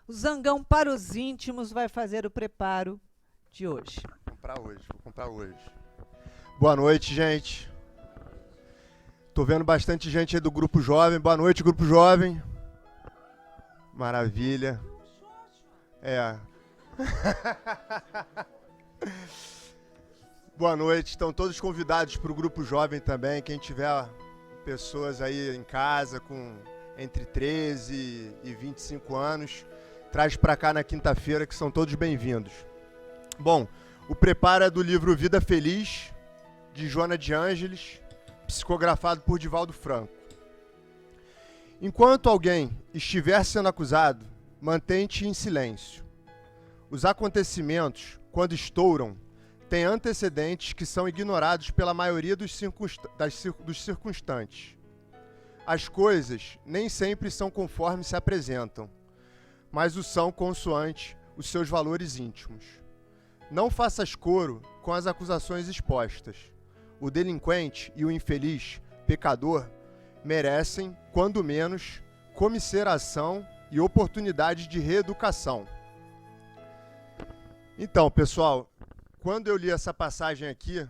O Zangão para os íntimos vai fazer o preparo de hoje. Vou comprar hoje. Boa noite, gente. Tô vendo bastante gente aí do Grupo Jovem. Boa noite, Grupo Jovem. Maravilha. Boa noite. Estão todos convidados para o Grupo Jovem também. Quem tiver pessoas aí em casa com entre 13 e 25 anos, traz para cá na quinta-feira que são todos bem-vindos. Bom, o preparo é do livro Vida Feliz, de Joana de Ângeles, psicografado por Divaldo Franco. Enquanto alguém estiver sendo acusado, mantém-te em silêncio. Os acontecimentos, quando estouram, têm antecedentes que são ignorados pela maioria dos circunstantes. As coisas nem sempre são conforme se apresentam, mas o são consoante os seus valores íntimos. Não faças coro com as acusações expostas. O delinquente e o infeliz pecador merecem, quando menos, comiseração e oportunidade de reeducação. Então, pessoal, quando eu li essa passagem aqui,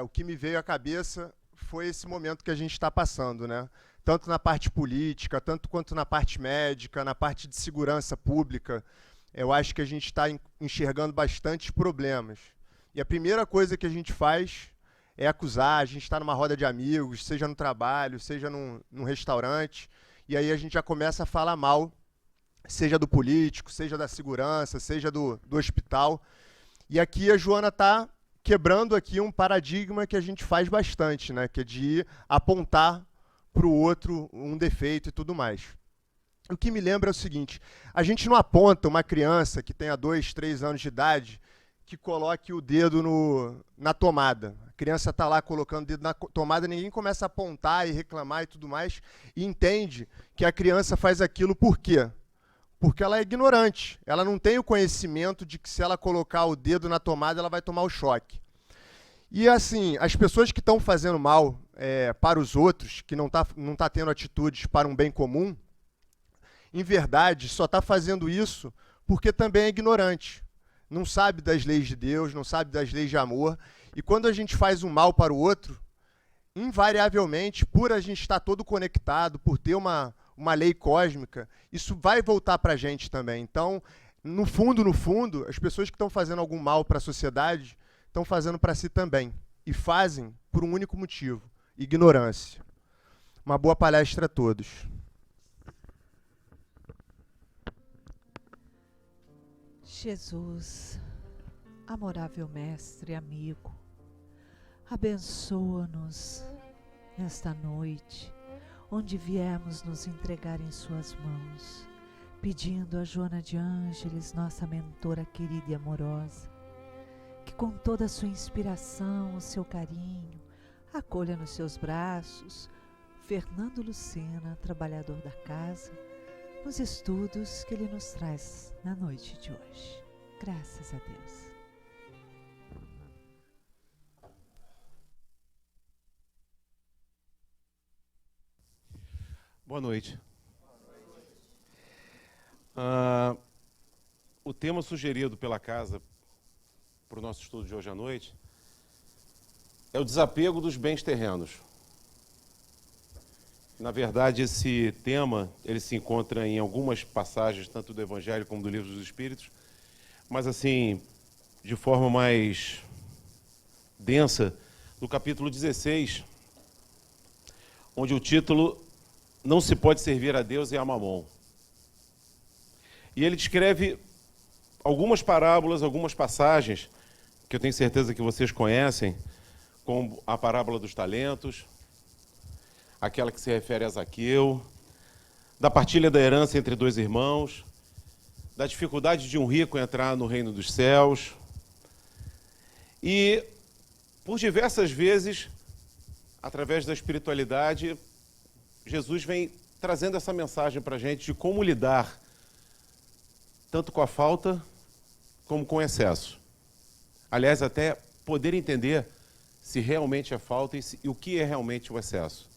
o que me veio à cabeça foi esse momento que a gente está passando, né? Tanto na parte política, tanto quanto na parte médica, na parte de segurança pública. Eu acho que a gente está enxergando bastantes problemas. E a primeira coisa que a gente faz é acusar. A gente está numa roda de amigos, seja no trabalho, seja num restaurante, e aí a gente já começa a falar mal, seja do político, seja da segurança, seja do hospital. E aqui a Joana está quebrando aqui um paradigma que a gente faz bastante, né? Que é de apontar para o outro um defeito e tudo mais. O que me lembra é o seguinte: a gente não aponta uma criança que tenha 2, 3 anos de idade que coloque o dedo na tomada. A criança está lá colocando o dedo na tomada, ninguém começa a apontar e reclamar e tudo mais, e entende que a criança faz aquilo por quê? Porque ela é ignorante. Ela não tem o conhecimento de que se ela colocar o dedo na tomada, ela vai tomar o choque. E assim, as pessoas que estão fazendo mal para os outros, que não tá tendo atitudes para um bem comum, em verdade, só está fazendo isso porque também é ignorante. Não sabe das leis de Deus, não sabe das leis de amor. E quando a gente faz um mal para o outro, invariavelmente, por a gente estar todo conectado, por ter uma lei cósmica, isso vai voltar para a gente também. Então, no fundo, as pessoas que estão fazendo algum mal para a sociedade estão fazendo para si também. E fazem por um único motivo: ignorância. Uma boa palestra a todos. Jesus, amorável mestre e amigo, abençoa-nos nesta noite, onde viemos nos entregar em suas mãos, pedindo a Joana de Ângeles, nossa mentora querida e amorosa, que com toda a sua inspiração, o seu carinho, acolha nos seus braços Fernando Lucena, trabalhador da casa, nos estudos que ele nos traz na noite de hoje. Graças a Deus. Boa noite. O tema sugerido pela casa para o nosso estudo de hoje à noite é o desapego dos bens terrenos. Na verdade, esse tema ele se encontra em algumas passagens, tanto do Evangelho como do Livro dos Espíritos, mas assim, de forma mais densa, no capítulo 16, onde o título "Não se pode servir a Deus e a Mamon". E ele descreve algumas parábolas, algumas passagens, que eu tenho certeza que vocês conhecem, como a parábola dos talentos, aquela que se refere a Zaqueu, da partilha da herança entre 2 irmãos, da dificuldade de um rico entrar no reino dos céus. E, por diversas vezes, através da espiritualidade, Jesus vem trazendo essa mensagem para a gente de como lidar tanto com a falta como com o excesso. Aliás, até poder entender se realmente é falta e o que é realmente o excesso.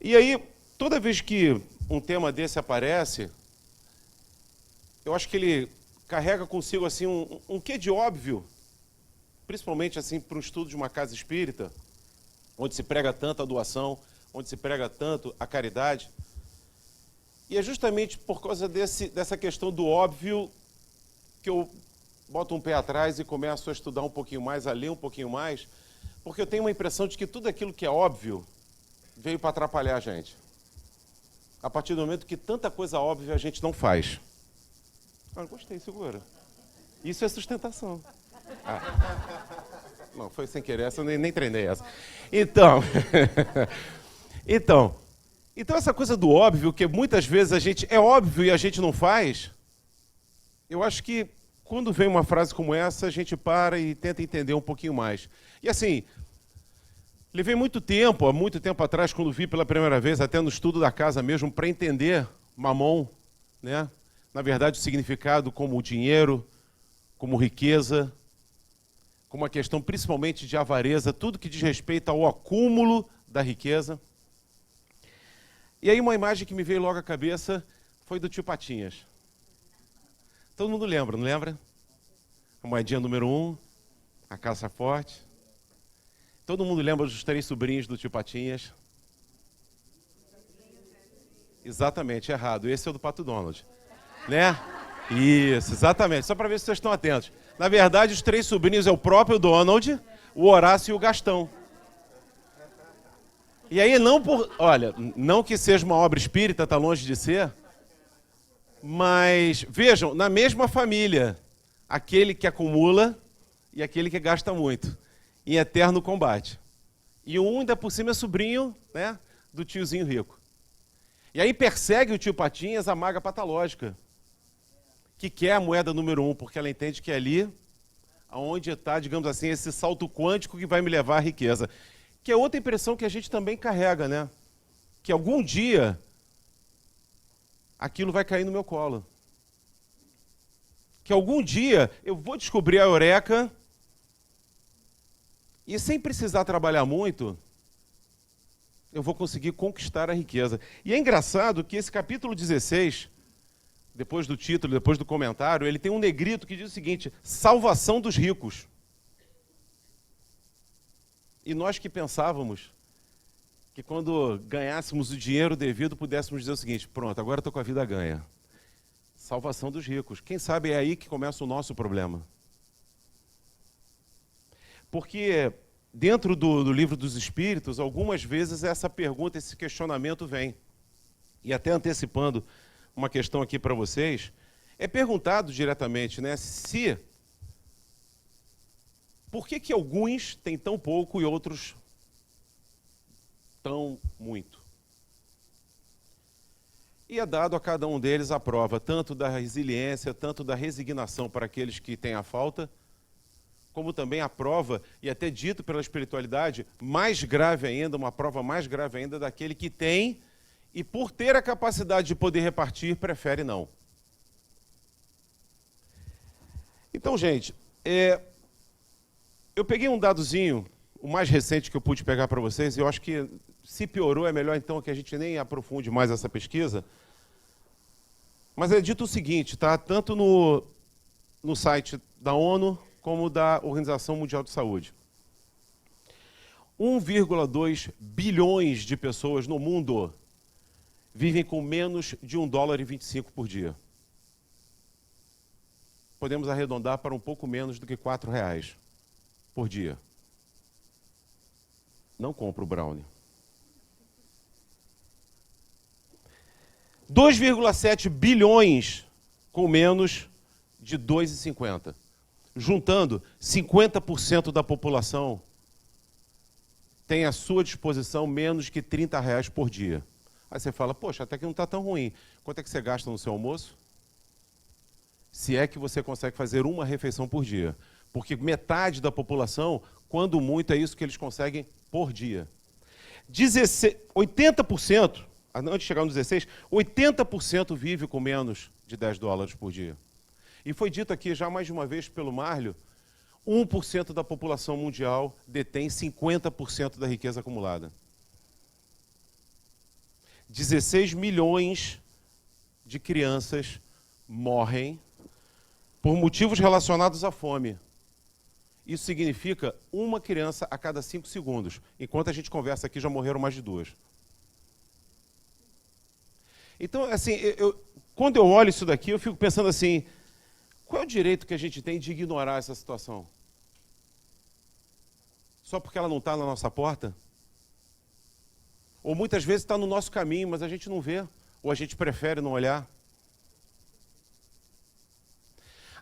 E aí, toda vez que um tema desse aparece, eu acho que ele carrega consigo assim um quê de óbvio, principalmente assim para um estudo de uma casa espírita, onde se prega tanto a doação, onde se prega tanto a caridade. E é justamente por causa dessa questão do óbvio que eu boto um pé atrás e começo a estudar um pouquinho mais, a ler um pouquinho mais, porque eu tenho uma impressão de que tudo aquilo que é óbvio veio para atrapalhar a gente. A partir do momento que tanta coisa óbvia a gente não faz. Ah, gostei, segura. Isso é sustentação. Não, foi sem querer, essa eu nem treinei essa. Então, então essa coisa do óbvio, que muitas vezes a gente é óbvio e a gente não faz, eu acho que quando vem uma frase como essa, a gente para e tenta entender um pouquinho mais. E assim, levei muito tempo, há muito tempo atrás, quando vi pela primeira vez, até no estudo da casa mesmo, para entender mamon, né? Na verdade, o significado como dinheiro, como riqueza, como uma questão principalmente de avareza, tudo que diz respeito ao acúmulo da riqueza. E aí uma imagem que me veio logo à cabeça foi do tio Patinhas. Todo mundo lembra, não lembra? A moedinha número 1, a caça forte. Todo mundo lembra dos 3 sobrinhos do tio Patinhas? Exatamente, errado. Esse é o do Pato Donald. Né? Isso, exatamente. Só para ver se vocês estão atentos. Na verdade, os 3 sobrinhos é o próprio Donald, o Horácio e o Gastão. E aí, não que seja uma obra espírita, está longe de ser, mas, vejam, na mesma família, aquele que acumula e aquele que gasta muito, em eterno combate. E um ainda por cima é sobrinho, né, do tiozinho rico. E aí persegue o tio Patinhas a maga patológica, que quer a moeda número 1, porque ela entende que é ali onde está, digamos assim, esse salto quântico que vai me levar à riqueza. Que é outra impressão que a gente também carrega, né? Que algum dia aquilo vai cair no meu colo. Que algum dia eu vou descobrir a eureka e, sem precisar trabalhar muito, eu vou conseguir conquistar a riqueza. E é engraçado que esse capítulo 16, depois do título, depois do comentário, ele tem um negrito que diz o seguinte: salvação dos ricos. E nós que pensávamos que quando ganhássemos o dinheiro devido, pudéssemos dizer o seguinte: pronto, agora estou com a vida ganha. Salvação dos ricos. Quem sabe é aí que começa o nosso problema. Porque dentro do livro dos Espíritos, algumas vezes essa pergunta, esse questionamento vem. E até antecipando uma questão aqui para vocês, é perguntado diretamente, né, por que alguns têm tão pouco e outros tão muito? E é dado a cada um deles a prova, tanto da resiliência, tanto da resignação para aqueles que têm a falta, como também a prova, e até dito pela espiritualidade, mais grave ainda, uma prova mais grave ainda daquele que tem e, por ter a capacidade de poder repartir, prefere não. Então, gente, eu peguei um dadozinho, o mais recente que eu pude pegar para vocês, e eu acho que se piorou, é melhor então que a gente nem aprofunde mais essa pesquisa. Mas é dito o seguinte, tá? Tanto no site da ONU como da Organização Mundial de Saúde. 1,2 bilhões de pessoas no mundo vivem com menos de $1,25 por dia. Podemos arredondar para um pouco menos do que R$4 por dia. Não compro o brownie. 2,7 bilhões com menos de 2,50. Juntando, 50% da população tem à sua disposição menos que R$30 por dia. Aí você fala, poxa, até que não está tão ruim. Quanto é que você gasta no seu almoço? Se é que você consegue fazer uma refeição por dia. Porque metade da população, quando muito, é isso que eles conseguem por dia. 80%, antes de chegar nos 16, 80% vive com menos de $10 por dia. E foi dito aqui já mais de uma vez pelo Márlio, 1% da população mundial detém 50% da riqueza acumulada. 16 milhões de crianças morrem por motivos relacionados à fome. Isso significa uma criança a cada 5 segundos. Enquanto a gente conversa aqui, já morreram mais de 2. Então, assim, quando eu olho isso daqui, eu fico pensando assim, qual é o direito que a gente tem de ignorar essa situação? Só porque ela não está na nossa porta? Ou muitas vezes está no nosso caminho, mas a gente não vê, ou a gente prefere não olhar.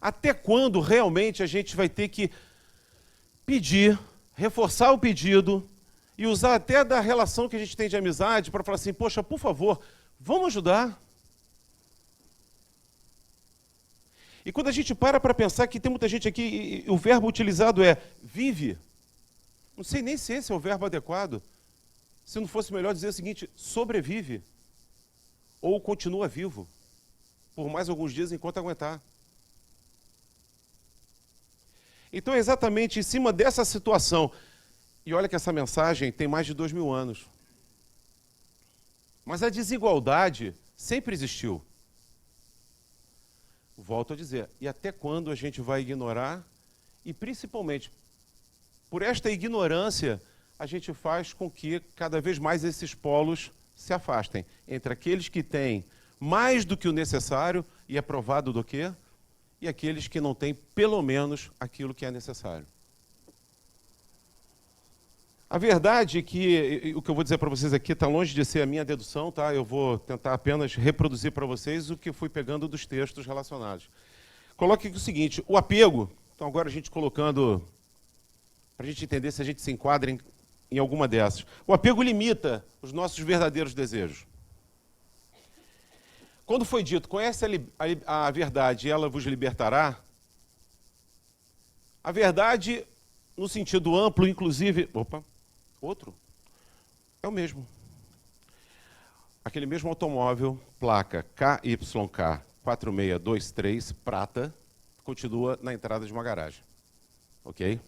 Até quando realmente a gente vai ter que pedir, reforçar o pedido e usar até da relação que a gente tem de amizade para falar assim, poxa, por favor, vamos ajudar? E quando a gente para pensar que tem muita gente aqui, e o verbo utilizado é vive. Não sei nem se esse é o verbo adequado. Se não fosse melhor dizer o seguinte, sobrevive. Ou continua vivo. Por mais alguns dias enquanto aguentar. Então é exatamente em cima dessa situação. E olha que essa mensagem tem mais de 2000 anos. Mas a desigualdade sempre existiu. Volto a dizer, e até quando a gente vai ignorar? E principalmente, por esta ignorância, a gente faz com que cada vez mais esses polos se afastem. Entre aqueles que têm mais do que o necessário, e é provado do quê? E aqueles que não têm pelo menos aquilo que é necessário. A verdade é que o que eu vou dizer para vocês aqui está longe de ser a minha dedução, tá? Eu vou tentar apenas reproduzir para vocês o que fui pegando dos textos relacionados. Coloque aqui o seguinte, o apego, então agora a gente colocando, para a gente entender se a gente se enquadra em alguma dessas. O apego limita os nossos verdadeiros desejos. Quando foi dito, conhece a verdade e ela vos libertará, a verdade, no sentido amplo, inclusive... Opa, outro? É o mesmo. Aquele mesmo automóvel, placa KYK 4623, prata, continua na entrada de uma garagem. Ok?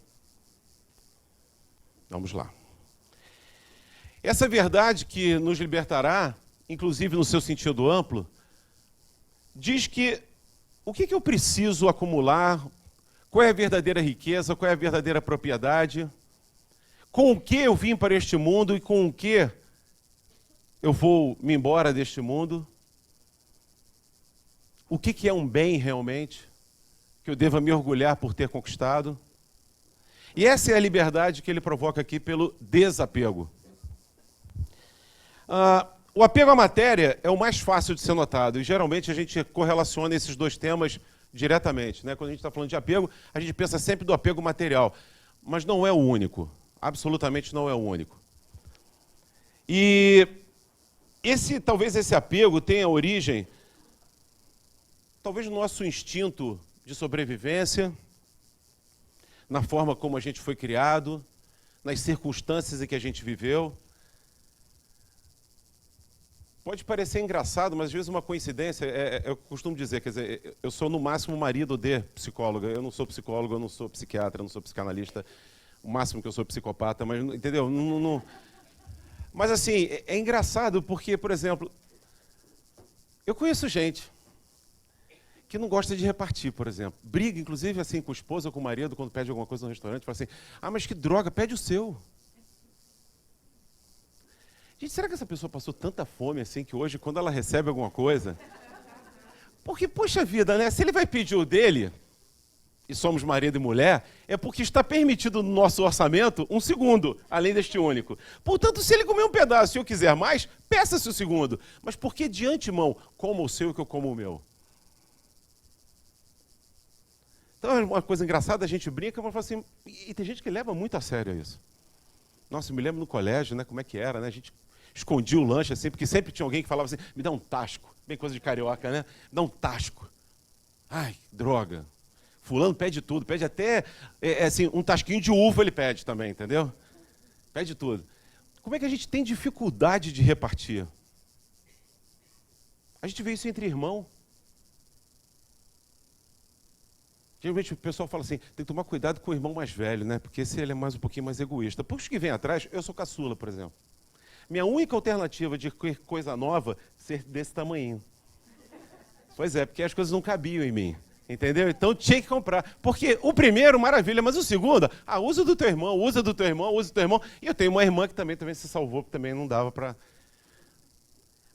Vamos lá. Essa verdade que nos libertará, inclusive no seu sentido amplo, diz que o que eu preciso acumular, qual é a verdadeira riqueza, qual é a verdadeira propriedade, com o que eu vim para este mundo e com o que eu vou me embora deste mundo, o que é um bem realmente, que eu deva me orgulhar por ter conquistado. E essa é a liberdade que ele provoca aqui pelo desapego. O apego à matéria é o mais fácil de ser notado, e geralmente a gente correlaciona esses dois temas diretamente, né? Quando a gente está falando de apego, a gente pensa sempre do apego material, mas não é o único, absolutamente não é o único. E talvez esse apego tenha origem, talvez no nosso instinto de sobrevivência, na forma como a gente foi criado, nas circunstâncias em que a gente viveu. Pode parecer engraçado, mas às vezes uma coincidência, eu costumo dizer, quer dizer, eu sou no máximo marido de psicóloga, eu não sou psicólogo, eu não sou psiquiatra, eu não sou psicanalista, o máximo que eu sou psicopata, mas, entendeu? Não. Mas assim, é engraçado porque, por exemplo, eu conheço gente que não gosta de repartir, por exemplo. Briga, inclusive, assim, com a esposa ou com o marido, quando pede alguma coisa no restaurante, fala assim, mas que droga, pede o seu. Gente, será que essa pessoa passou tanta fome assim que hoje, quando ela recebe alguma coisa... Porque, poxa vida, né? Se ele vai pedir o dele, e somos marido e mulher, é porque está permitido no nosso orçamento um segundo, além deste único. Portanto, se ele comer um pedaço e eu quiser mais, peça-se o segundo. Mas por que de antemão, coma o seu que eu como o meu? Então é uma coisa engraçada, a gente brinca, mas fala assim, e tem gente que leva muito a sério isso. Nossa, eu me lembro no colégio, né, como é que era, né? A gente escondia o lanche assim, porque sempre tinha alguém que falava assim, me dá um tasco, bem coisa de carioca, né? Me dá um tasco. Ai, droga. Fulano pede tudo, pede até assim, um tasquinho de uva ele pede também, entendeu? Pede tudo. Como é que a gente tem dificuldade de repartir? A gente vê isso entre irmão. Geralmente o pessoal fala assim, tem que tomar cuidado com o irmão mais velho, né? Porque esse ele é mais um pouquinho mais egoísta. Puxa que vem atrás, eu sou caçula, por exemplo. Minha única alternativa de coisa nova ser desse tamanhinho. Pois é, porque as coisas não cabiam em mim. Entendeu? Então tinha que comprar. Porque o primeiro, maravilha, mas o segundo, usa do teu irmão, usa do teu irmão, usa do teu irmão. E eu tenho uma irmã que também se salvou, que também não dava para...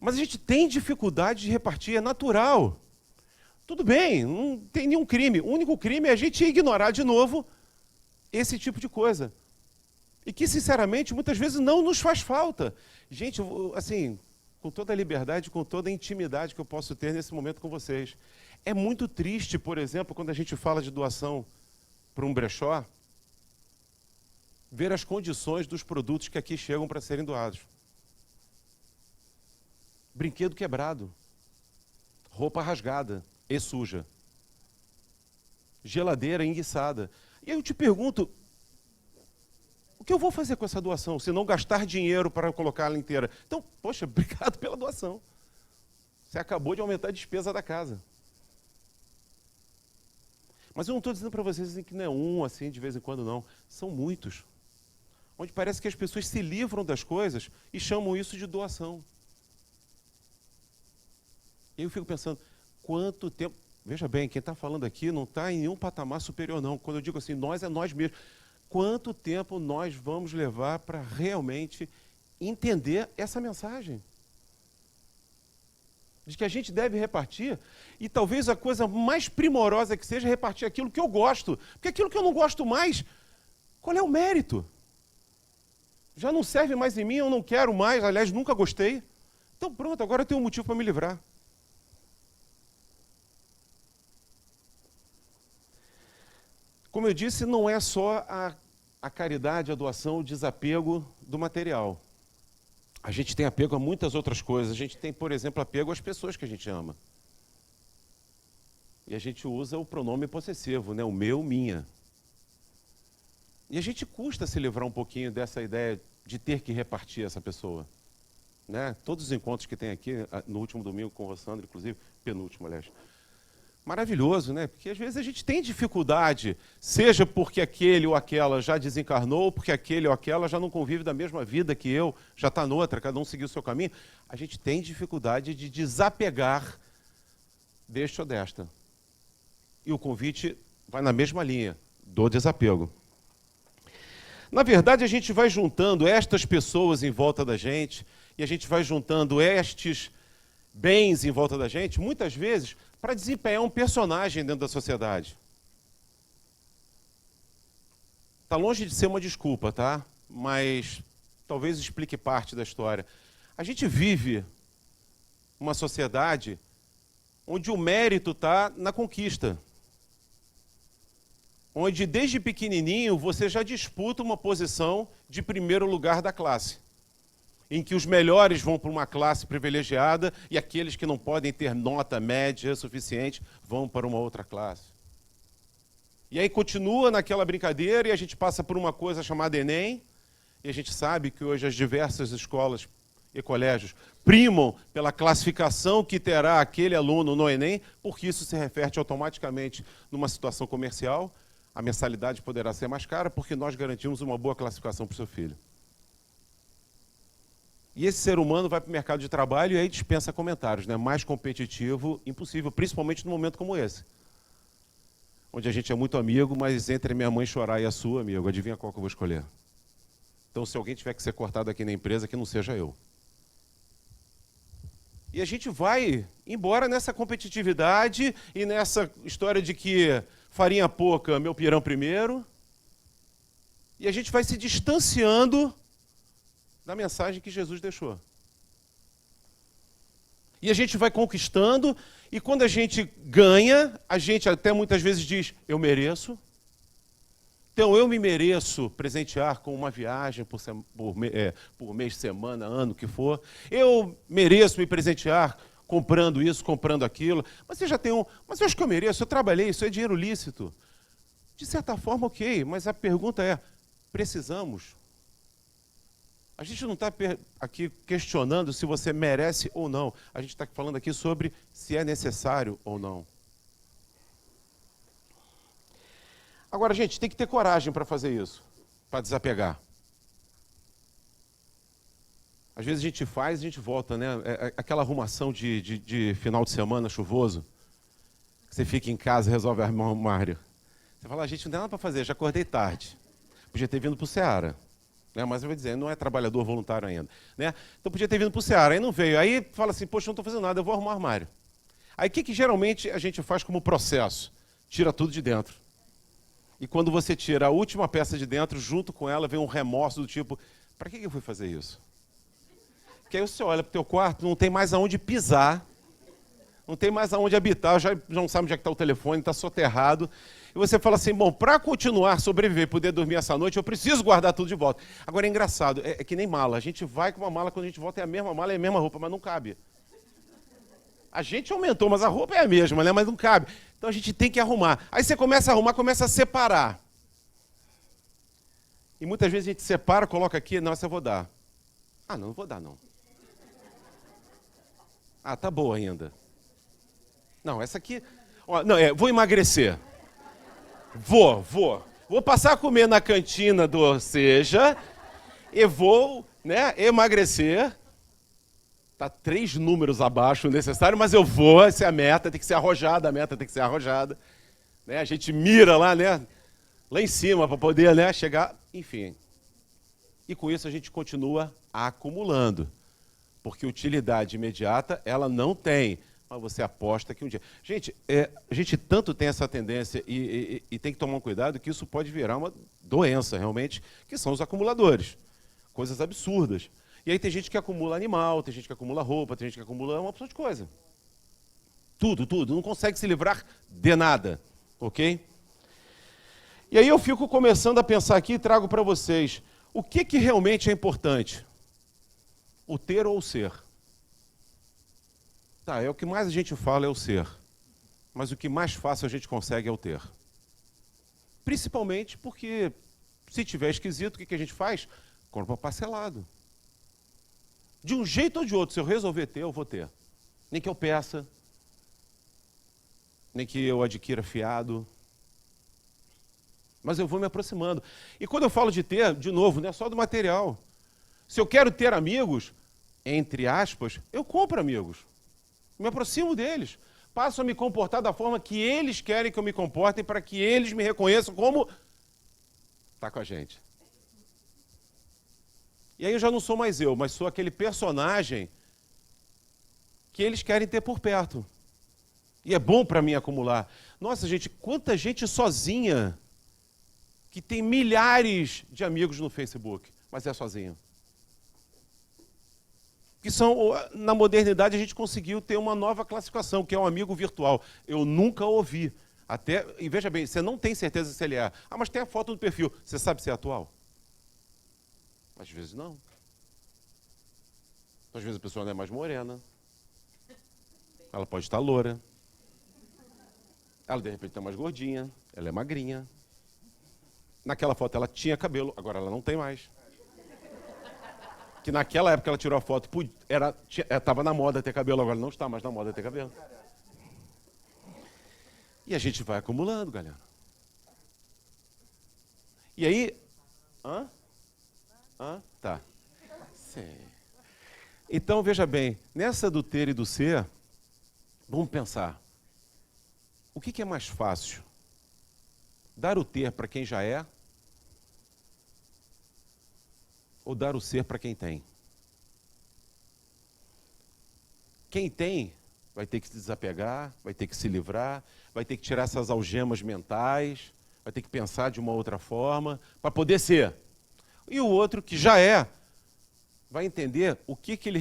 Mas a gente tem dificuldade de repartir, é natural. Tudo bem, não tem nenhum crime. O único crime é a gente ignorar de novo esse tipo de coisa. E que, sinceramente, muitas vezes não nos faz falta. Gente, assim, com toda a liberdade, com toda a intimidade que eu posso ter nesse momento com vocês. É muito triste, por exemplo, quando a gente fala de doação para um brechó, ver as condições dos produtos que aqui chegam para serem doados. Brinquedo quebrado, roupa rasgada e suja, geladeira enguiçada. E aí eu te pergunto, o que eu vou fazer com essa doação, se não gastar dinheiro para colocá-la inteira? Então, poxa, obrigado pela doação. Você acabou de aumentar a despesa da casa. Mas eu não estou dizendo para vocês que não é um, assim, de vez em quando, não. São muitos. Onde parece que as pessoas se livram das coisas e chamam isso de doação. E eu fico pensando, quanto tempo... Veja bem, quem está falando aqui não está em nenhum patamar superior, não. Quando eu digo assim, nós é nós mesmos. Quanto tempo nós vamos levar para realmente entender essa mensagem? De que a gente deve repartir, e talvez a coisa mais primorosa que seja repartir aquilo que eu gosto. Porque aquilo que eu não gosto mais, qual é o mérito? Já não serve mais em mim, eu não quero mais, aliás, nunca gostei. Então pronto, agora eu tenho um motivo para me livrar. Como eu disse, não é só a caridade, a doação, o desapego do material. A gente tem apego a muitas outras coisas. A gente tem, por exemplo, apego às pessoas que a gente ama. E a gente usa o pronome possessivo, né? O meu, minha. E a gente custa se livrar um pouquinho dessa ideia de ter que repartir essa pessoa. Né? Todos os encontros que tem aqui, no último domingo com o Rossandro, inclusive, penúltimo, aliás. Maravilhoso, né? Porque às vezes a gente tem dificuldade, seja porque aquele ou aquela já desencarnou, porque aquele ou aquela já não convive da mesma vida que eu, já está noutra, cada um seguiu o seu caminho. A gente tem dificuldade de desapegar deste ou desta. E o convite vai na mesma linha, do desapego. Na verdade, a gente vai juntando estas pessoas em volta da gente, e a gente vai juntando estes bens em volta da gente, muitas vezes, para desempenhar um personagem dentro da sociedade. Está longe de ser uma desculpa, tá? Mas talvez explique parte da história. A gente vive uma sociedade onde o mérito está na conquista. Onde, desde pequenininho, você já disputa uma posição de primeiro lugar da classe. Em que os melhores vão para uma classe privilegiada e aqueles que não podem ter nota média suficiente vão para uma outra classe. E aí continua naquela brincadeira e a gente passa por uma coisa chamada Enem, e a gente sabe que hoje as diversas escolas e colégios primam pela classificação que terá aquele aluno no Enem, porque isso se refere automaticamente numa situação comercial. A mensalidade poderá ser mais cara porque nós garantimos uma boa classificação para o seu filho. E esse ser humano vai para o mercado de trabalho e aí dispensa comentários, né? Mais competitivo, impossível, principalmente num momento como esse. Onde a gente é muito amigo, mas entre a minha mãe chorar e a sua, amigo, adivinha qual que eu vou escolher? Então, se alguém tiver que ser cortado aqui na empresa, que não seja eu. E a gente vai embora nessa competitividade e nessa história de que farinha pouca, meu pirão primeiro. E a gente vai se distanciando da mensagem que Jesus deixou. E a gente vai conquistando, e quando a gente ganha, a gente até muitas vezes diz, eu mereço. Então eu me mereço presentear com uma viagem por mês, semana, ano, o que for. Eu mereço me presentear comprando isso, comprando aquilo. Mas você já tem mas eu acho que eu mereço, eu trabalhei, isso é dinheiro lícito. De certa forma, ok, mas a pergunta é, precisamos? A gente não está aqui questionando se você merece ou não. A gente está falando aqui sobre se é necessário ou não. Agora, gente, tem que ter coragem para fazer isso, para desapegar. Às vezes a gente faz e a gente volta, né? Aquela arrumação de final de semana chuvoso, que você fica em casa e resolve arrumar um armário. Você fala, gente, não tem nada para fazer, já acordei tarde. Podia ter vindo para o Ceará. Né? Mas eu vou dizer, não é trabalhador voluntário ainda. Né? Então podia ter vindo para o Ceará, aí não veio. Aí fala assim, poxa, não estou fazendo nada, eu vou arrumar um armário. Aí o que geralmente a gente faz como processo? Tira tudo de dentro. E quando você tira a última peça de dentro, junto com ela vem um remorso do tipo, para que eu fui fazer isso? Porque aí você olha para o teu quarto, não tem mais aonde pisar, não tem mais aonde habitar, já não sabe onde é que está o telefone, está soterrado. E você fala assim, bom, para continuar, sobreviver, poder dormir essa noite, eu preciso guardar tudo de volta. Agora é engraçado, é que nem mala. A gente vai com uma mala, quando a gente volta é a mesma mala, é a mesma roupa, mas não cabe. A gente aumentou, mas a roupa é a mesma, né? Mas não cabe. Então a gente tem que arrumar. Aí você começa a arrumar, começa a separar. E muitas vezes a gente separa, coloca aqui, não, essa eu vou dar. Ah, não vou dar, não. Ah, tá boa ainda. Não, essa aqui... Ó, não, vou emagrecer. Vou passar a comer na cantina do Seja e vou, né, emagrecer. Está 3 números abaixo do necessário, mas eu vou, essa é a meta, tem que ser arrojada, a meta tem que ser arrojada. Né? A gente mira lá, né, lá em cima para poder, né, chegar, enfim. E com isso a gente continua acumulando, porque utilidade imediata ela não tem. Mas você aposta que um dia... Gente, a gente tanto tem essa tendência e tem que tomar um cuidado que isso pode virar uma doença, realmente, que são os acumuladores. Coisas absurdas. E aí tem gente que acumula animal, tem gente que acumula roupa, tem gente que acumula uma opção de coisa. Tudo. Não consegue se livrar de nada. Ok? E aí eu fico começando a pensar aqui e trago para vocês o que realmente é importante. O ter ou o ser? Tá, o que mais a gente fala é o ser. Mas o que mais fácil a gente consegue é o ter. Principalmente porque, se tiver esquisito, o que a gente faz? Compra parcelado. De um jeito ou de outro, se eu resolver ter, eu vou ter. Nem que eu peça, nem que eu adquira fiado. Mas eu vou me aproximando. E quando eu falo de ter, de novo, não é só do material. Se eu quero ter amigos, entre aspas, eu compro amigos. Me aproximo deles. Passo a me comportar da forma que eles querem que eu me comporte para que eles me reconheçam como... Está com a gente. E aí eu já não sou mais eu, mas sou aquele personagem que eles querem ter por perto. E é bom para mim acumular. Nossa, gente, quanta gente sozinha que tem milhares de amigos no Facebook, mas é sozinho. Que são, na modernidade, a gente conseguiu ter uma nova classificação, que é um amigo virtual. Eu nunca ouvi. Até, e veja bem, você não tem certeza se ele é. Ah, mas tem a foto no perfil. Você sabe se é atual? Às vezes não. Às vezes a pessoa não é mais morena. Ela pode estar loura. Ela, de repente, está mais gordinha. Ela é magrinha. Naquela foto ela tinha cabelo, agora ela não tem mais. Que naquela época ela tirou a foto, estava na moda ter cabelo, agora não está mais na moda ter cabelo. E a gente vai acumulando, galera. E aí... Tá. Sim. Então, veja bem, nessa do ter e do ser, vamos pensar. O que é mais fácil? Dar o ter para quem já é? Ou dar o ser para quem tem? Quem tem vai ter que se desapegar, vai ter que se livrar, vai ter que tirar essas algemas mentais, vai ter que pensar de uma outra forma para poder ser. E o outro que já é, vai entender o que ele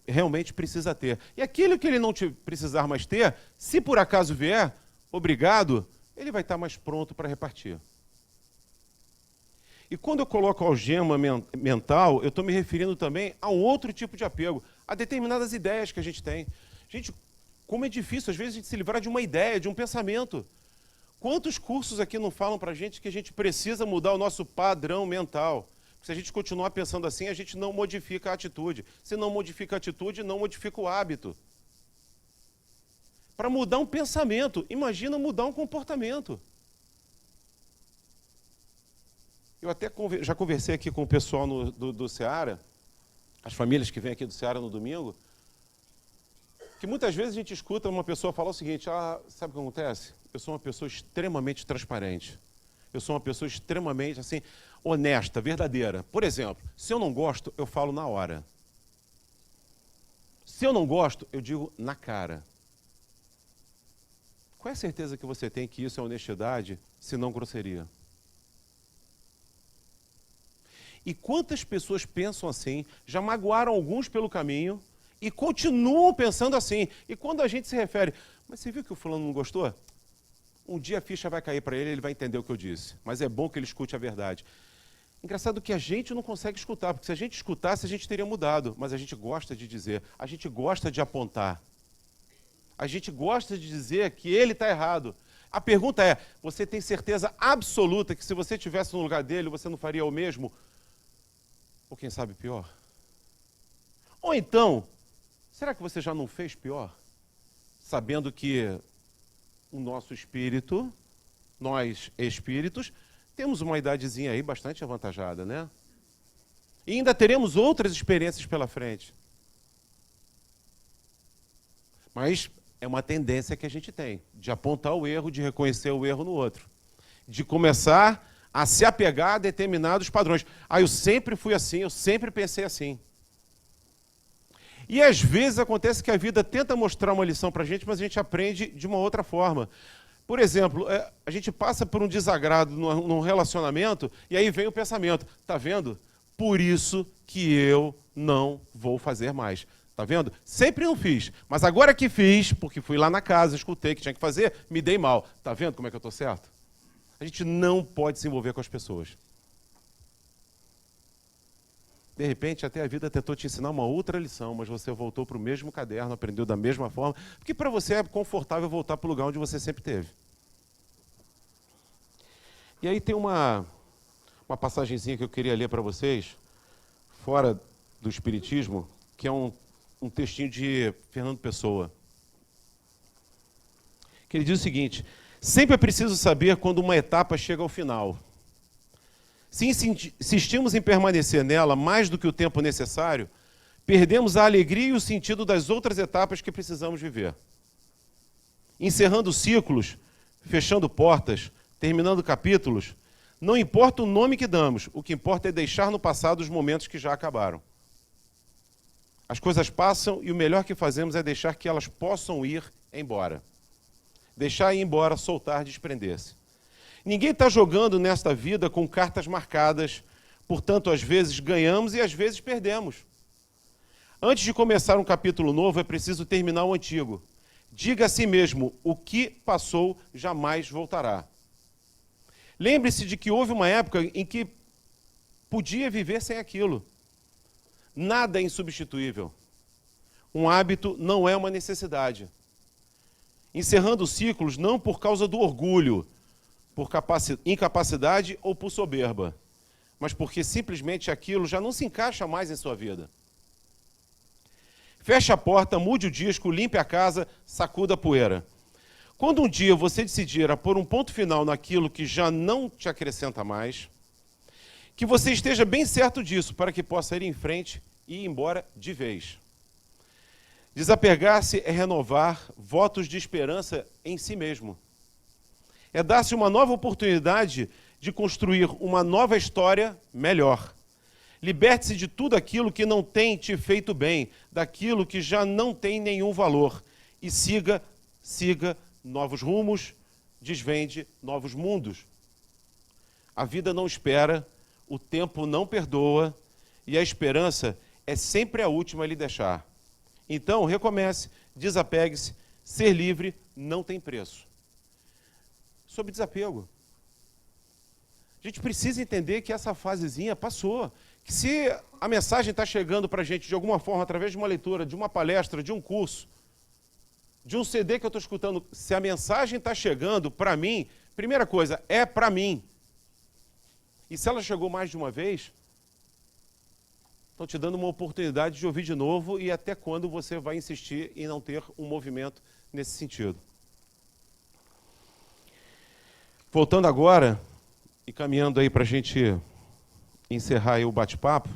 realmente precisa ter. E aquilo que ele não precisar mais ter, se por acaso vier, obrigado, ele vai estar mais pronto para repartir. E quando eu coloco algema mental, eu estou me referindo também a um outro tipo de apego, a determinadas ideias que a gente tem. Gente, como é difícil, às vezes, a gente se livrar de uma ideia, de um pensamento. Quantos cursos aqui não falam para a gente que a gente precisa mudar o nosso padrão mental? Se a gente continuar pensando assim, a gente não modifica a atitude. Se não modifica a atitude, não modifica o hábito. Para mudar um pensamento, imagina mudar um comportamento. Eu até já conversei aqui com o pessoal do Ceará, as famílias que vêm aqui do Ceará no domingo, que muitas vezes a gente escuta uma pessoa falar o seguinte: sabe o que acontece? Eu sou uma pessoa extremamente transparente. Eu sou uma pessoa extremamente, assim, honesta, verdadeira. Por exemplo, se eu não gosto, eu falo na hora. Se eu não gosto, eu digo na cara. Qual é a certeza que você tem que isso é honestidade, se não grosseria? E quantas pessoas pensam assim, já magoaram alguns pelo caminho e continuam pensando assim. E quando a gente se refere, mas você viu que o fulano não gostou? Um dia a ficha vai cair para ele, ele vai entender o que eu disse. Mas é bom que ele escute a verdade. Engraçado que a gente não consegue escutar, porque se a gente escutasse, a gente teria mudado. Mas a gente gosta de dizer, a gente gosta de apontar. A gente gosta de dizer que ele está errado. A pergunta é, você tem certeza absoluta que se você estivesse no lugar dele, você não faria o mesmo? Ou quem sabe pior? Ou então, será que você já não fez pior? Sabendo que o nosso espírito, nós espíritos, temos uma idadezinha aí bastante avantajada, né? E ainda teremos outras experiências pela frente. Mas é uma tendência que a gente tem, de apontar o erro, de reconhecer o erro no outro. De começar a se apegar a determinados padrões. Eu sempre fui assim, eu sempre pensei assim. E às vezes acontece que a vida tenta mostrar uma lição para a gente, mas a gente aprende de uma outra forma. Por exemplo, a gente passa por um desagrado num relacionamento e aí vem o pensamento, tá vendo? Por isso que eu não vou fazer mais. Tá vendo? Sempre não fiz, mas agora que fiz, porque fui lá na casa, escutei que tinha que fazer, me dei mal. Tá vendo como é que eu estou certo? A gente não pode se envolver com as pessoas. De repente, até a vida tentou te ensinar uma outra lição, mas você voltou para o mesmo caderno, aprendeu da mesma forma, porque para você é confortável voltar para o lugar onde você sempre esteve. E aí tem uma passagenzinha que eu queria ler para vocês, fora do Espiritismo, que é um textinho de Fernando Pessoa, que ele diz o seguinte: sempre é preciso saber quando uma etapa chega ao final. Se insistimos em permanecer nela mais do que o tempo necessário, perdemos a alegria e o sentido das outras etapas que precisamos viver. Encerrando ciclos, fechando portas, terminando capítulos, não importa o nome que damos, o que importa é deixar no passado os momentos que já acabaram. As coisas passam e o melhor que fazemos é deixar que elas possam ir embora. Deixar ir embora, soltar, desprender-se. Ninguém está jogando nesta vida com cartas marcadas, portanto, às vezes ganhamos e às vezes perdemos. Antes de começar um capítulo novo, é preciso terminar o antigo. Diga a si mesmo, o que passou jamais voltará. Lembre-se de que houve uma época em que podia viver sem aquilo. Nada é insubstituível. Um hábito não é uma necessidade. Encerrando ciclos não por causa do orgulho, por incapacidade ou por soberba, mas porque simplesmente aquilo já não se encaixa mais em sua vida. Feche a porta, mude o disco, limpe a casa, sacuda a poeira. Quando um dia você decidir a pôr um ponto final naquilo que já não te acrescenta mais, que você esteja bem certo disso, para que possa ir em frente e ir embora de vez. Desapegar-se é renovar votos de esperança em si mesmo. É dar-se uma nova oportunidade de construir uma nova história melhor. Liberte-se de tudo aquilo que não tem te feito bem, daquilo que já não tem nenhum valor. E siga novos rumos, desvende novos mundos. A vida não espera, o tempo não perdoa, e a esperança é sempre a última a lhe deixar. Então, recomece, desapegue-se, ser livre não tem preço. Sobre desapego. A gente precisa entender que essa fasezinha passou. Que se a mensagem está chegando para a gente de alguma forma, através de uma leitura, de uma palestra, de um curso, de um CD que eu estou escutando, se a mensagem está chegando para mim, primeira coisa, é para mim. E se ela chegou mais de uma vez, estão te dando uma oportunidade de ouvir de novo e até quando você vai insistir em não ter um movimento nesse sentido. Voltando agora, e caminhando aí para a gente encerrar aí o bate-papo,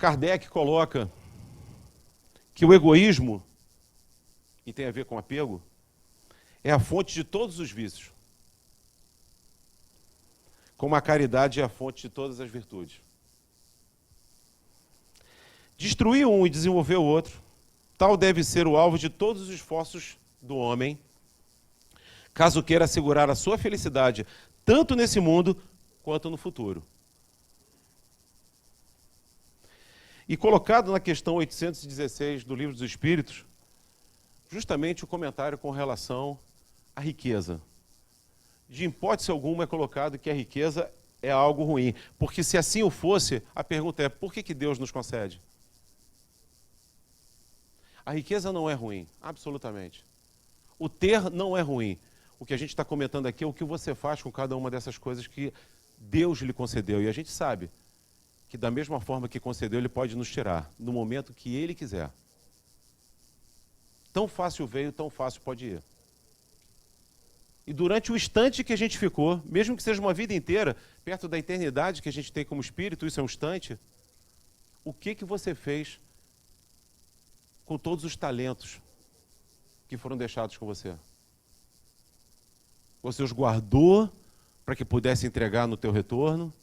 Kardec coloca que o egoísmo, e tem a ver com apego, é a fonte de todos os vícios, como a caridade é a fonte de todas as virtudes. Destruir um e desenvolver o outro, tal deve ser o alvo de todos os esforços do homem, caso queira assegurar a sua felicidade, tanto nesse mundo quanto no futuro. E colocado na questão 816 do Livro dos Espíritos, justamente o comentário com relação à riqueza. De hipótese alguma é colocado que a riqueza é algo ruim, porque se assim o fosse, a pergunta é, por que Deus nos concede? A riqueza não é ruim, absolutamente. O ter não é ruim. O que a gente está comentando aqui é o que você faz com cada uma dessas coisas que Deus lhe concedeu. E a gente sabe que da mesma forma que concedeu, Ele pode nos tirar, no momento que Ele quiser. Tão fácil veio, tão fácil pode ir. E durante o instante que a gente ficou, mesmo que seja uma vida inteira, perto da eternidade que a gente tem como espírito, isso é um instante, o que você fez com todos os talentos que foram deixados com você? Você os guardou para que pudesse entregar no teu retorno?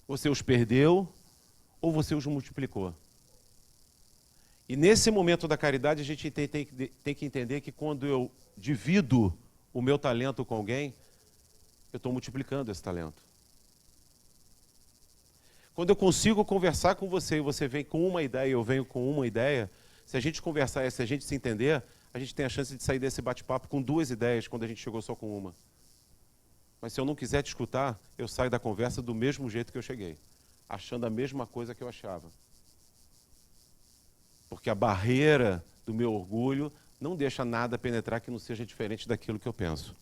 Você os perdeu ou você os multiplicou? E nesse momento da caridade a gente tem que entender que quando eu divido o meu talento com alguém, eu estou multiplicando esse talento. Quando eu consigo conversar com você e você vem com uma ideia e eu venho com uma ideia, se a gente conversar e se a gente se entender, a gente tem a chance de sair desse bate-papo com duas ideias quando a gente chegou só com uma. Mas se eu não quiser te escutar, eu saio da conversa do mesmo jeito que eu cheguei, achando a mesma coisa que eu achava. Porque a barreira do meu orgulho não deixa nada penetrar que não seja diferente daquilo que eu penso.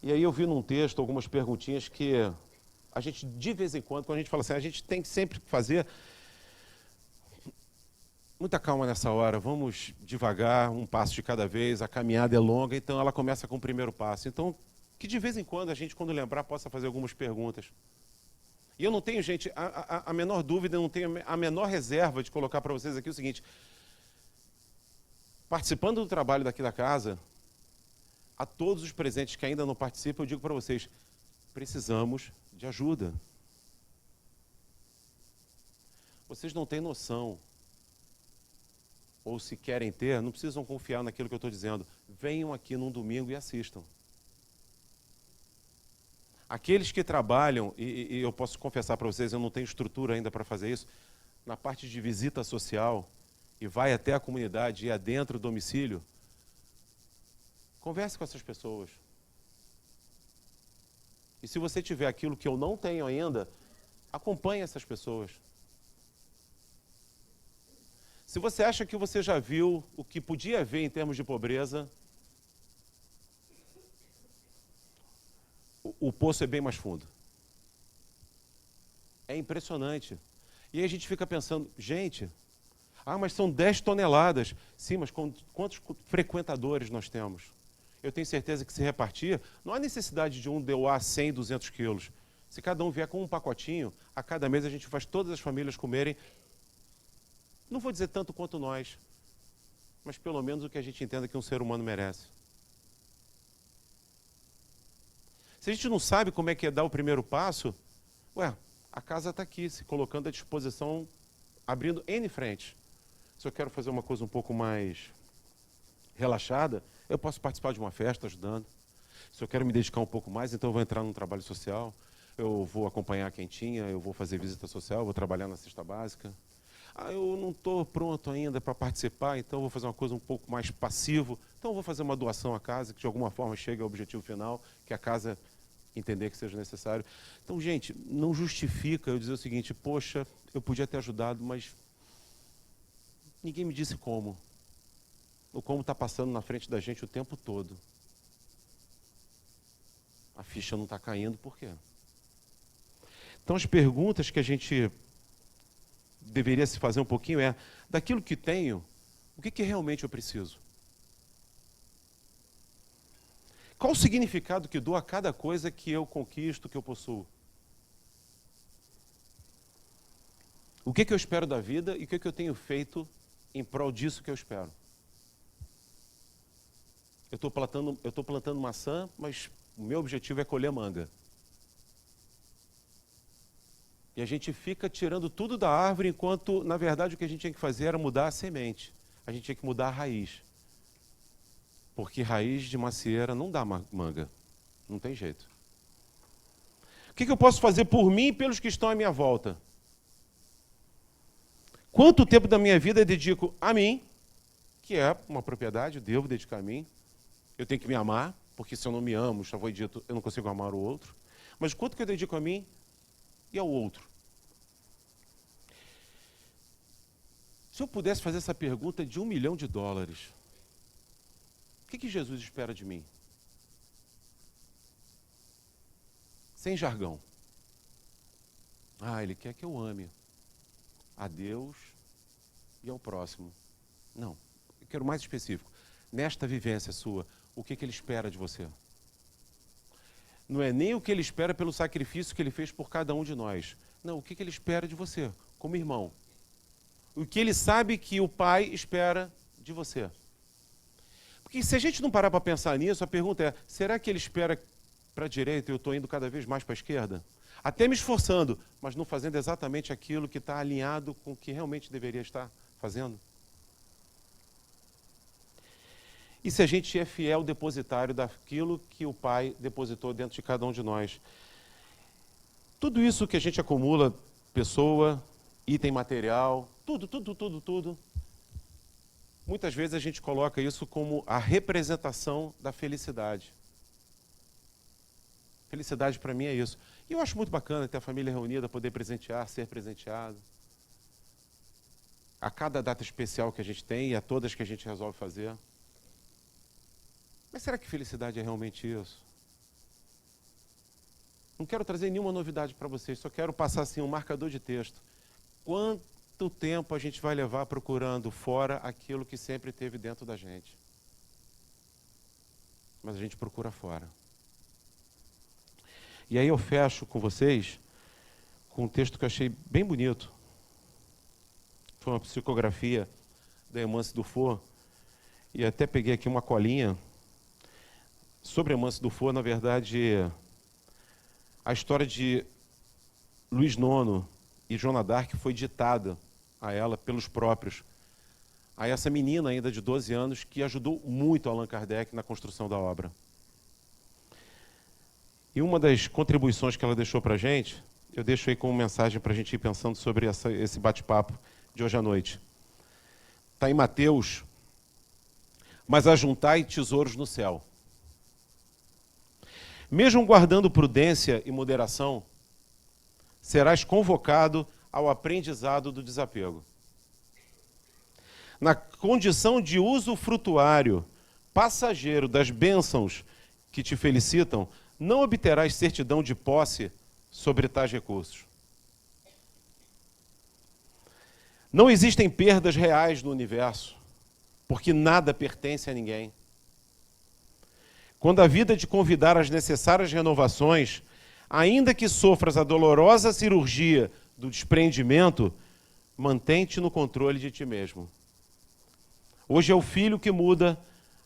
E aí eu vi num texto algumas perguntinhas que a gente, de vez em quando a gente fala assim, a gente tem que sempre fazer muita calma nessa hora, vamos devagar, um passo de cada vez, a caminhada é longa, então ela começa com o primeiro passo. Então, que de vez em quando a gente, quando lembrar, possa fazer algumas perguntas. E eu não tenho, gente, a menor dúvida, eu não tenho a menor reserva de colocar para vocês aqui o seguinte, participando do trabalho daqui da casa, a todos os presentes que ainda não participam, eu digo para vocês, precisamos de ajuda. Vocês não têm noção, ou se querem ter, não precisam confiar naquilo que eu estou dizendo. Venham aqui num domingo e assistam. Aqueles que trabalham, e eu posso confessar para vocês, eu não tenho estrutura ainda para fazer isso, na parte de visita social, e vai até a comunidade e adentro do domicílio, converse com essas pessoas. E se você tiver aquilo que eu não tenho ainda, acompanhe essas pessoas. Se você acha que você já viu o que podia ver em termos de pobreza, o poço é bem mais fundo. É impressionante. E aí a gente fica pensando, gente, mas são 10 toneladas. Sim, mas quantos frequentadores nós temos? Eu tenho certeza que se repartir, não há necessidade de um doar 100, 200 quilos. Se cada um vier com um pacotinho, a cada mês a gente faz todas as famílias comerem. Não vou dizer tanto quanto nós, mas pelo menos o que a gente entenda que um ser humano merece. Se a gente não sabe como é que é dar o primeiro passo, a casa está aqui, se colocando à disposição, abrindo N frentes. Se eu quero fazer uma coisa um pouco mais relaxada, eu posso participar de uma festa ajudando. Se eu quero me dedicar um pouco mais, então eu vou entrar num trabalho social, eu vou acompanhar quem tinha, eu vou fazer visita social, vou trabalhar na cesta básica. Eu não estou pronto ainda para participar, então eu vou fazer uma coisa um pouco mais passivo. Então eu vou fazer uma doação à casa, que de alguma forma chegue ao objetivo final, que a casa entender que seja necessário. Então, gente, não justifica eu dizer o seguinte, poxa, eu podia ter ajudado, mas ninguém me disse como. O como está passando na frente da gente o tempo todo. A ficha não está caindo, por quê? Então, as perguntas que a gente deveria se fazer um pouquinho é, daquilo que tenho, o que realmente eu preciso? Qual o significado que dou a cada coisa que eu conquisto, que eu possuo? O que eu espero da vida e o que eu tenho feito em prol disso que eu espero. Eu estou plantando maçã, mas o meu objetivo é colher manga. E a gente fica tirando tudo da árvore, enquanto, na verdade, o que a gente tinha que fazer era mudar a semente. A gente tinha que mudar a raiz. Porque raiz de macieira não dá manga. Não tem jeito. O que eu posso fazer por mim e pelos que estão à minha volta? Quanto tempo da minha vida eu dedico a mim, que é uma propriedade, eu devo dedicar a mim. Eu tenho que me amar, porque se eu não me amo, já foi dito, eu não consigo amar o outro. Mas quanto que eu dedico a mim e ao outro? Se eu pudesse fazer essa pergunta de $1 milhão, o que Jesus espera de mim? Sem jargão. Ele quer que eu ame a Deus e ao próximo. Não, eu quero mais específico. Nesta vivência sua, o que Ele espera de você? Não é nem o que Ele espera pelo sacrifício que Ele fez por cada um de nós. Não, o que Ele espera de você, como irmão. O que Ele sabe que o Pai espera de você. Porque se a gente não parar para pensar nisso, a pergunta é, será que Ele espera para a direita e eu estou indo cada vez mais para a esquerda? Até me esforçando, mas não fazendo exatamente aquilo que está alinhado com o que realmente deveria estar fazendo? E se a gente é fiel depositário daquilo que o Pai depositou dentro de cada um de nós? Tudo isso que a gente acumula, pessoa, item material, tudo, muitas vezes a gente coloca isso como a representação da felicidade. Felicidade para mim é isso. E eu acho muito bacana ter a família reunida, poder presentear, ser presenteado. A cada data especial que a gente tem e a todas que a gente resolve fazer. Mas será que felicidade é realmente isso? Não quero trazer nenhuma novidade para vocês, só quero passar assim um marcador de texto. Quanto tempo a gente vai levar procurando fora aquilo que sempre teve dentro da gente? Mas a gente procura fora. E aí eu fecho com vocês com um texto que eu achei bem bonito. Foi uma psicografia da Eumance Dufour, e até peguei aqui uma colinha sobre Eumance Dufour. Na verdade, a história de Luís IX e Joana d'Arc foi ditada a ela pelos próprios, a essa menina ainda de 12 anos que ajudou muito Allan Kardec na construção da obra. E uma das contribuições que ela deixou para a gente, eu deixo aí como mensagem para a gente ir pensando sobre esse bate-papo de hoje à noite. Está em Mateus: mas ajuntai tesouros no céu. Mesmo guardando prudência e moderação, serás convocado ao aprendizado do desapego. Na condição de usufrutuário passageiro das bênçãos que te felicitam, não obterás certidão de posse sobre tais recursos. Não existem perdas reais no universo, porque nada pertence a ninguém. Quando a vida te convidar às necessárias renovações, ainda que sofras a dolorosa cirurgia do desprendimento, mantém-te no controle de ti mesmo. Hoje é o filho que muda,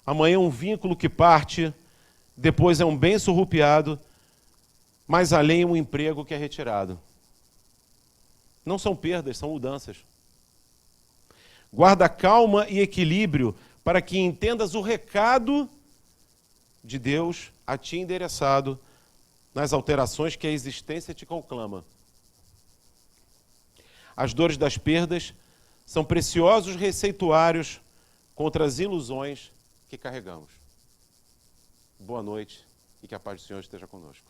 amanhã é um vínculo que parte, depois é um bem surrupiado, mais além um emprego que é retirado. Não são perdas, são mudanças. Guarda calma e equilíbrio para que entendas o recado de Deus a ti endereçado nas alterações que a existência te conclama. As dores das perdas são preciosos receituários contra as ilusões que carregamos. Boa noite e que a paz do Senhor esteja conosco.